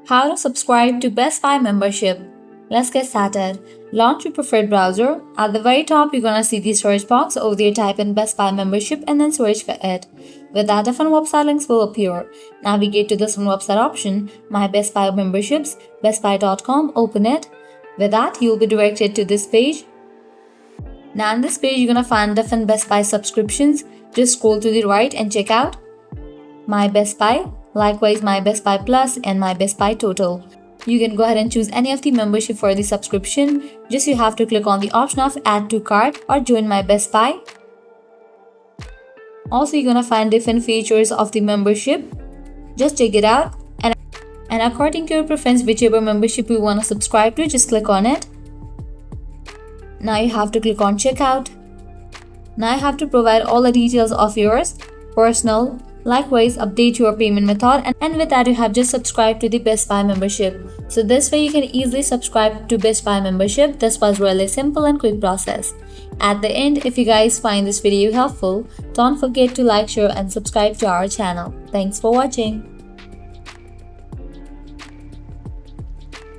How to subscribe to Best Buy membership. Let's get started. Launch your preferred browser. At the very top, you're gonna see the search box. Over there, type in Best Buy membership and then search for it. With that, different website links will appear. Navigate to this one website option, My Best Buy Memberships, bestbuy.com, open it. With that, you'll be directed to this page. Now on this page, you're gonna find different Best Buy subscriptions. Just scroll to the right and check out My Best Buy, likewise My Best Buy Plus and My Best Buy Total. You can go ahead and choose any of the membership for the subscription. Just you have to click on the option of Add to Cart or Join My Best Buy. Also, you're gonna find different features of the membership. Just check it out and according to your preference, whichever membership you want to subscribe to, just click on it. Now you have to click on Checkout. Now you have to provide all the details of yours, personal. Likewise, update your payment method, and with that you have just subscribed to the Best Buy membership. So this way you can easily subscribe to Best Buy membership. This was really simple and quick process. At the end, if you guys find this video helpful, don't forget to like, share and subscribe to our channel. Thanks for watching.